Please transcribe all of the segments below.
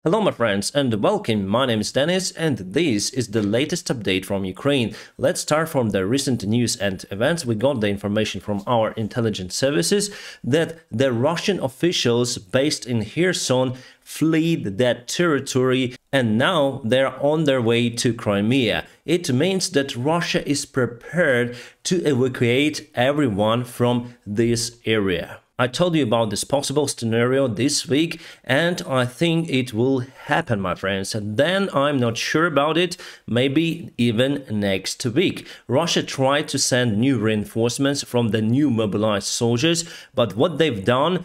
Hello my friends and welcome, my name is Dennis and this is the latest update from Ukraine. Let's start from the recent news and events. We got the information from our intelligence services that the Russian officials based in Kherson fled that territory and now they're on their way to Crimea. It means that Russia is prepared to evacuate everyone from this area. I told you about this possible scenario this week and I think it will happen, my friends. And then I'm not sure about it, maybe even next week. Russia tried to send new reinforcements from the new mobilized soldiers, but what they've done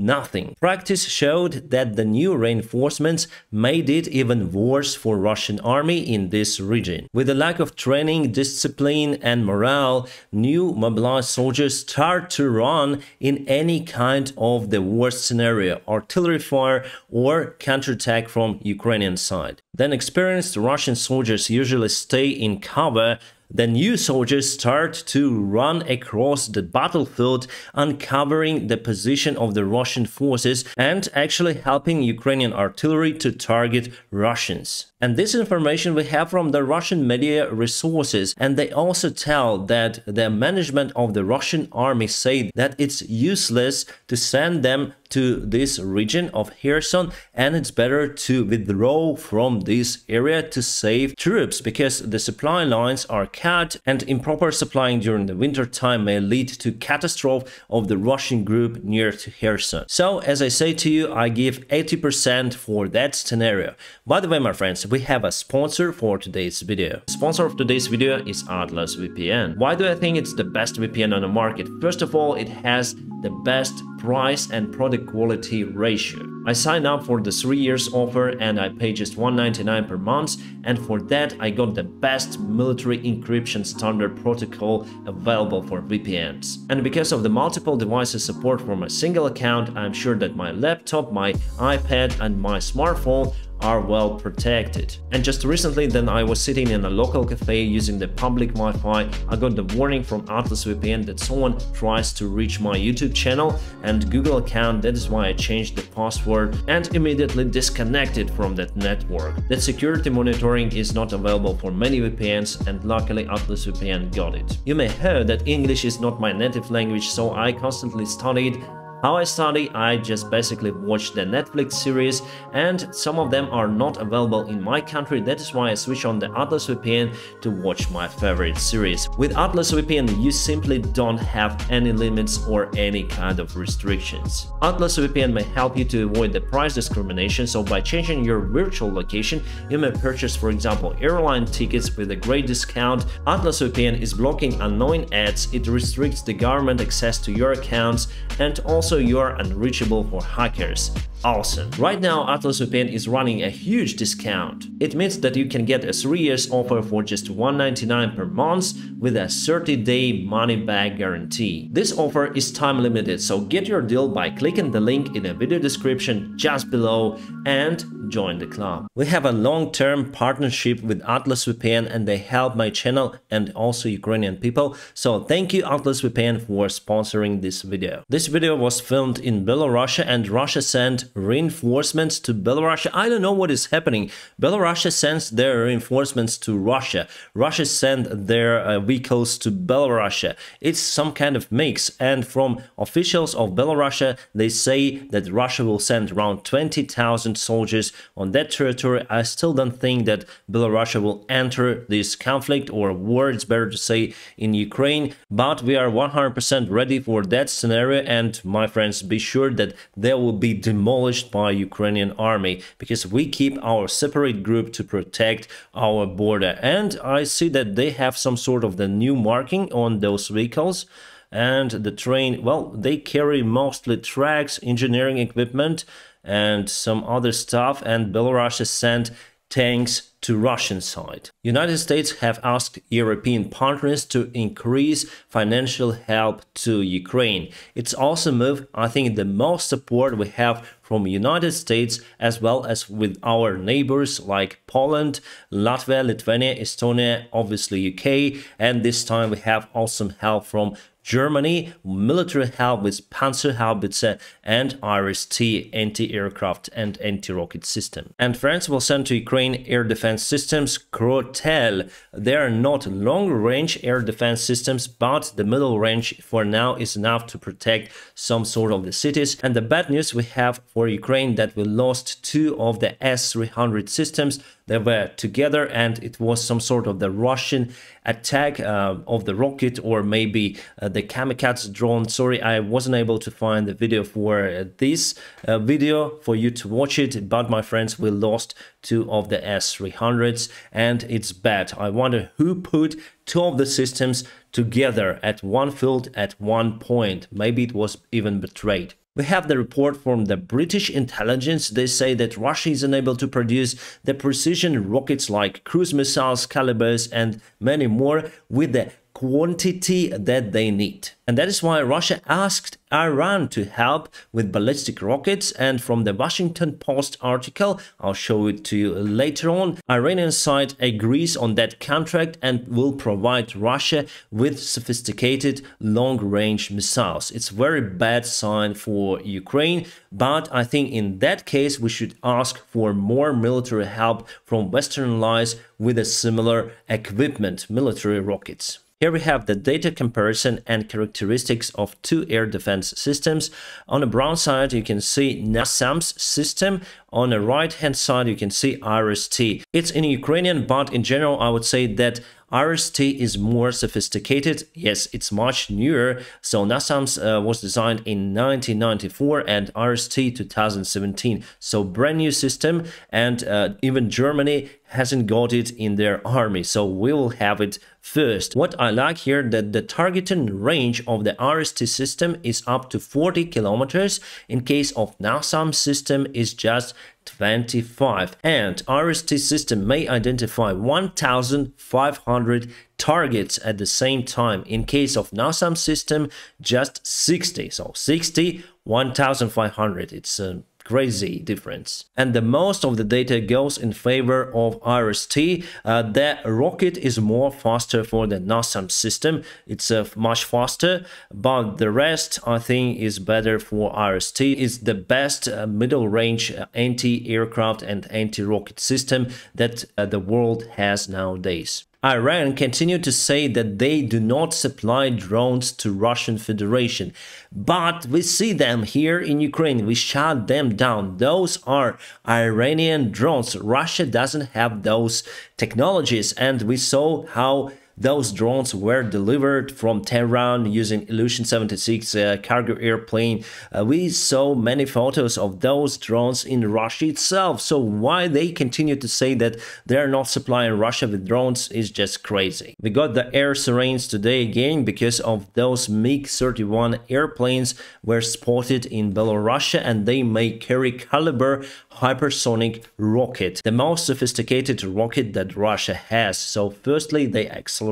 nothing. Practice showed that the new reinforcements made it even worse for Russian army in this region. With the lack of training, discipline and morale, new mobilized soldiers start to run in any kind of the worst scenario, artillery fire or counterattack from Ukrainian side. Then experienced Russian soldiers usually stay in cover. The new soldiers start to run across the battlefield, uncovering the position of the Russian forces and actually helping Ukrainian artillery to target Russians. And this information we have from the Russian media resources, and they also tell that the management of the Russian army say that it's useless to send them to this region of Kherson and it's better to withdraw from this area to save troops because the supply lines are cut and improper supplying during the winter time may lead to catastrophe of the Russian group near to Kherson. So as I say to you, I give 80% for that scenario. By the way, my friends, we have a sponsor for today's video. The sponsor of today's video is Atlas VPN. Why do I think it's the best VPN on the market? First of all, it has the best price and product quality ratio. I signed up for the 3 years offer and I pay just $1.99 per month, and for that I got the best military encryption standard protocol available for VPNs. And because of the multiple devices support from a single account, I'm sure that my laptop, my iPad and my smartphone are well protected. And just recently then I was sitting in a local cafe using the public Wi-Fi. I got the warning from Atlas VPN that someone tries to reach my YouTube channel and Google account. That is why I changed the password and immediately disconnected from that network. That security monitoring is not available for many VPNs and luckily Atlas VPN got it. You may hear that English is not my native language, so I constantly studied. How I study, I just basically watch the Netflix series and some of them are not available in my country. That is why I switch on the Atlas VPN to watch my favorite series. With Atlas VPN, you simply don't have any limits or any kind of restrictions. Atlas VPN may help you to avoid the price discrimination, so by changing your virtual location, you may purchase, for example, airline tickets with a great discount. Atlas VPN is blocking annoying ads, it restricts the government access to your accounts, and also you are unreachable for hackers. Awesome. Right now Atlas VPN is running a huge discount. It means that you can get a 3 years offer for just $1.99 per month with a 30-day money-back guarantee. This offer is time limited, so get your deal by clicking the link in the video description just below and join the club. We have a long-term partnership with Atlas VPN and they help my channel and also Ukrainian people. So thank you Atlas VPN for sponsoring this video. This video was filmed in Belarus and Russia sent reinforcements to Belarus. I don't know what is happening. Belarus sends their reinforcements to Russia. Russia sent their vehicles to Belarus. It's some kind of mix, and from officials of Belarus they say that Russia will send around 20,000 soldiers on that territory. I still don't think that Belarus will enter this conflict or war, it's better to say, in Ukraine, but we are 100% ready for that scenario. And my friends, be sure that they will be demolished by Ukrainian army because we keep our separate group to protect our border. And I see that they have some sort of the new marking on those vehicles. And the train, well, they carry mostly tracks, engineering equipment and some other stuff, and Belarus has sent tanks to Russian side. United States have asked European partners to increase financial help to Ukraine. It's also a move, I think, the most support we have from United States as well as with our neighbors like Poland, Latvia, Lithuania, Estonia, obviously UK, and this time we have awesome help from Germany, military help with Panzerhaubitze and IRIS-T anti-aircraft and anti-rocket system. And France will send to Ukraine air defense systems Crotel. They are not long-range air defense systems, but the middle range for now is enough to protect some sort of the cities. And the bad news we have for Ukraine that we lost 2 of the S-300 systems. They were together and it was some sort of the Russian attack of the rocket, or maybe the kamikaze drone. Sorry, I wasn't able to find the video for this video for you to watch it, but my friends, we lost 2 of the S-300s and it's bad. I wonder who put 2 of the systems together at one field at one point. Maybe it was even betrayed. We have the report from the British intelligence. They say that Russia is unable to produce the precision rockets like cruise missiles, calibers, and many more with the quantity that they need. And that is why Russia asked Iran to help with ballistic rockets. And from the Washington Post article, I'll show it to you later on, Iranian side agrees on that contract and will provide Russia with sophisticated long-range missiles. It's a very bad sign for Ukraine, but I think in that case we should ask for more military help from Western allies with a similar equipment, military rockets. Here we have the data comparison and characteristics of 2 air defense systems. On the brown side, you can see ATACMS system. On the right-hand side, you can see IRIS-T. It's in Ukrainian, but in general, I would say that IRIS-T is more sophisticated. Yes, it's much newer. So ATACMS was designed in 1994 and IRIS-T 2017. So brand new system, and even Germany hasn't got it in their army. So we will have it first. What I like here that the targeting range of the IRIS-T system is up to 40 kilometers. In case of ATACMS system is just 25, and IRIS-T system may identify 1,500 targets at the same time. In case of ATACMS system, just 60. So 60, 1,500. It's a crazy difference. And the most of the data goes in favor of IRIS-T. The rocket is more faster for the ATACMS system. It's much faster, but the rest I think is better for IRIS-T. It's the best middle range anti-aircraft and anti-rocket system that the world has nowadays. Iran continued to say that they do not supply drones to Russian Federation, but we see them here in Ukraine. We shut them down. Those are Iranian drones. Russia doesn't have those technologies, and we saw how those drones were delivered from Tehran using Ilyushin-76 cargo airplane. We saw many photos of those drones in Russia itself. So why they continue to say that they're not supplying Russia with drones is just crazy. We got the air sirens today again because of those MiG-31 airplanes were spotted in Belarus, and they may carry caliber hypersonic rocket, the most sophisticated rocket that Russia has. So firstly, they accelerated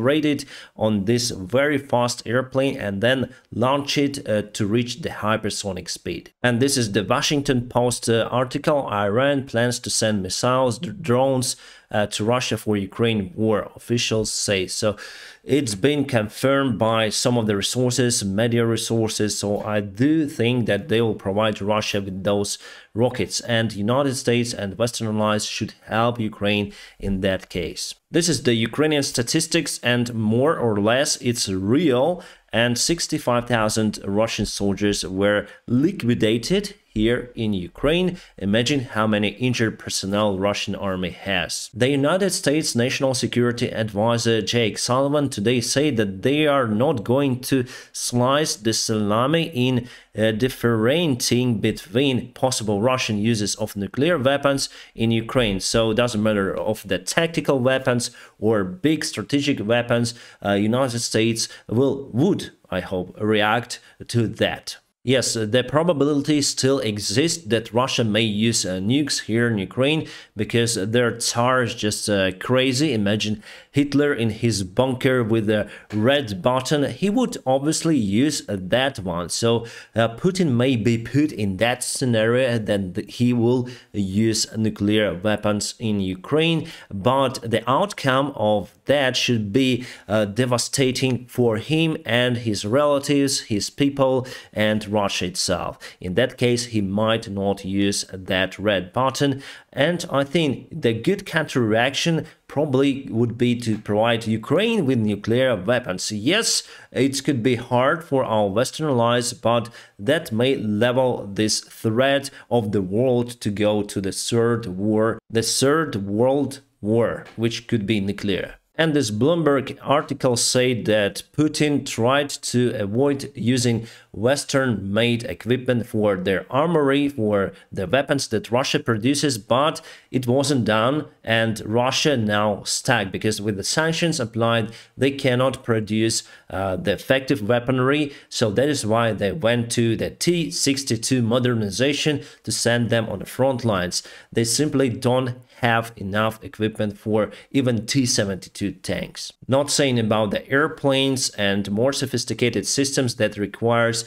on this very fast airplane and then launch it to reach the hypersonic speed. And this is the Washington Post article. Iran plans to send missiles, drones to Russia for Ukraine war, officials say. So it's been confirmed by some of the resources, media resources. So I do think that they will provide Russia with those rockets, and United States and Western allies should help Ukraine in that case. This is the Ukrainian statistics, and more or less it's real, and 65,000 Russian soldiers were liquidated here in Ukraine. Imagine how many injured personnel Russian army has. The United States National Security Advisor Jake Sullivan today said that they are not going to slice the salami in differentiating between possible Russian uses of nuclear weapons in Ukraine. So it doesn't matter of the tactical weapons or big strategic weapons, United States would, I hope, react to that. Yes, the probability still exists that Russia may use nukes here in Ukraine because their Tsar is just crazy. Imagine Hitler in his bunker with the red button, he would obviously use that one. So Putin may be put in that scenario that he will use nuclear weapons in Ukraine, but the outcome of that should be devastating for him and his relatives, his people, and Russia itself. In that case, he might not use that red button, and I think the good counter-reaction probably would be to provide Ukraine with nuclear weapons. Yes, it could be hard for our Western allies, but that may level this threat of the world to go to the third world war, which could be nuclear. And this Bloomberg article said that Putin tried to avoid using Western-made equipment for their armory, for the weapons that Russia produces, but it wasn't done, and Russia now stuck because with the sanctions applied, they cannot produce the effective weaponry. So that is why they went to the T-62 modernization to send them on the front lines. They simply don't have enough equipment for even T-72 tanks. Not saying about the airplanes and more sophisticated systems that requires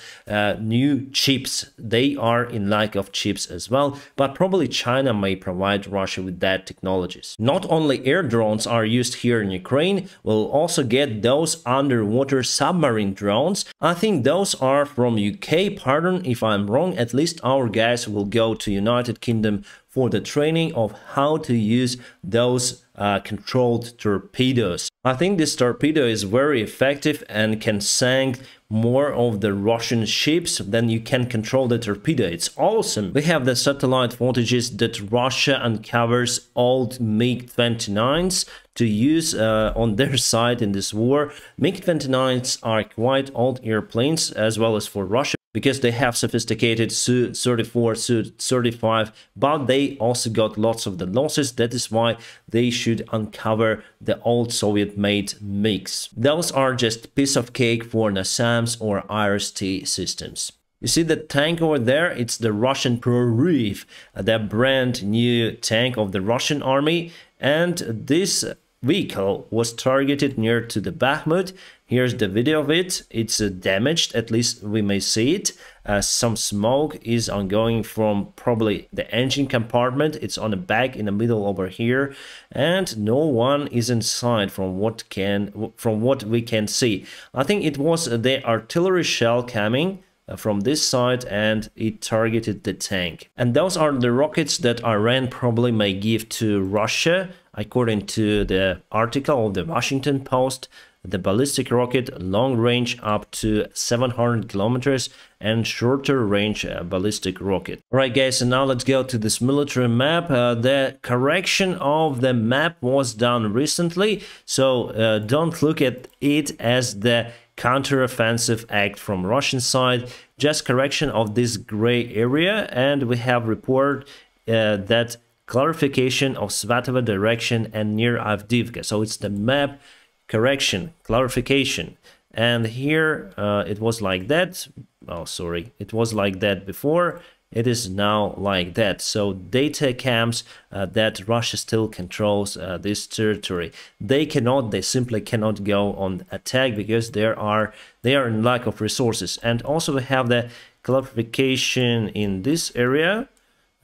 new chips. They are in lack of chips as well, but probably China may provide Russia with that technologies. Not only air drones are used here in Ukraine, we'll also get those underwater submarine drones. I think those are from UK, pardon if I'm wrong, at least our guys will go to United Kingdom for the training of how to use those controlled torpedoes. I think this torpedo is very effective and can sink more of the Russian ships than you can control the torpedo. It's awesome. We have the satellite footages that Russia uncovers old MiG-29s to use on their side in this war. MiG-29s are quite old airplanes as well as for Russia, because they have sophisticated Su-34, Su-35, but they also got lots of the losses. That is why they should uncover the old Soviet-made MiGs. Those are just piece of cake for NASAMS or IRST systems. You see the tank over there? It's the Russian Proryev, the brand new tank of the Russian army, and this vehicle was targeted near to the Bakhmut. Here's the video of it. It's damaged, at least we may see it. Some smoke is ongoing from probably the engine compartment. It's on the back in the middle over here, and no one is inside from what we can see. I think it was the artillery shell coming from this side and it targeted the tank. And those are the rockets that Iran probably may give to Russia, according to the article of the Washington Post. The ballistic rocket, long range up to 700 kilometers, and shorter range ballistic rocket. Alright guys, and now let's go to this military map. The correction of the map was done recently, so don't look at it as the counter-offensive act from Russian side, just correction of this gray area, and we have report that clarification of Svatova direction and near Avdiivka. So it's the map correction, clarification, and here it was like that. Oh, sorry, it was like that before. It is now like that. So ATACMS that Russia still controls this territory. They simply cannot go on attack because they are in lack of resources. And also we have the clarification in this area.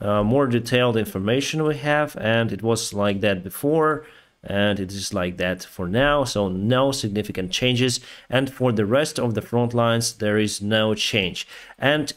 More detailed information we have, and it was like that before. And it is like that for now, so no significant changes, and for the rest of the front lines there is no change. And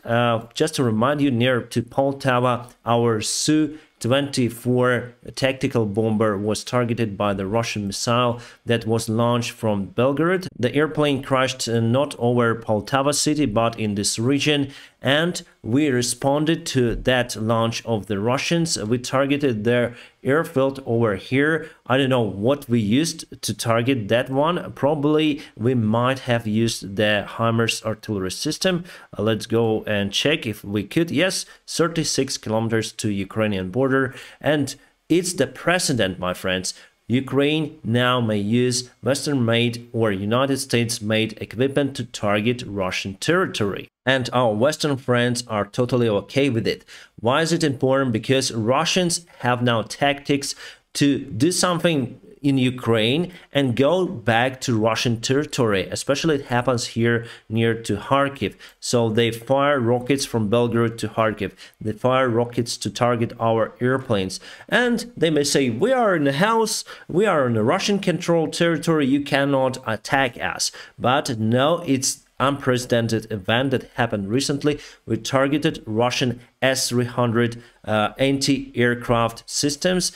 just to remind you, near to Poltava, our Su-24 tactical bomber was targeted by the Russian missile that was launched from Belgorod. The airplane crashed not over Poltava city but in this region, and we responded to that launch of the Russians. We targeted their airfield over here. I don't know what we used to target that one. Probably we might have used the HIMARS artillery system. Let's go and check if we could. Yes, 36 kilometers to Ukrainian border, and it's the precedent, my friends. Ukraine now may use Western-made or United States-made equipment to target Russian territory. And our Western friends are totally okay with it. Why is it important? Because Russians have now tactics to do something in Ukraine and go back to Russian territory. Especially it happens here near to Kharkiv. So they fire rockets from Belgorod to Kharkiv. They fire rockets to target our airplanes. And they may say, we are in a house, we are in a Russian controlled territory, you cannot attack us. But no, it's unprecedented event that happened recently. We targeted Russian S-300 anti-aircraft systems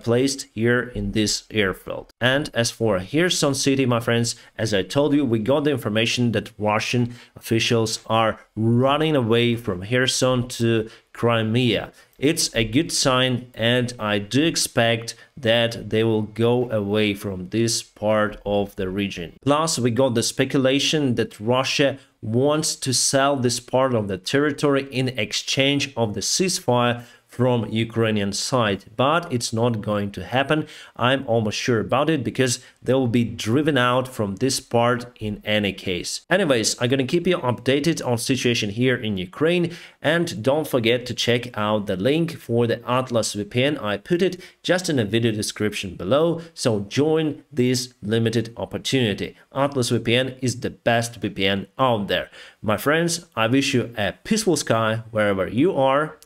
placed here in this airfield. And as for Kherson city, my friends, as I told you, we got the information that Russian officials are running away from Kherson to Crimea. It's a good sign, and I do expect that they will go away from this part of the region. Plus, we got the speculation that Russia wants to sell this part of the territory in exchange of the ceasefire from Ukrainian side, but it's not going to happen. I'm almost sure about it because they will be driven out from this part in any case. Anyways, I'm gonna keep you updated on situation here in Ukraine, and don't forget to check out the link for the Atlas VPN. I put it just in the video description below, so join this limited opportunity. Atlas VPN is the best VPN out there. My friends, I wish you a peaceful sky wherever you are.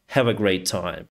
Have a great time.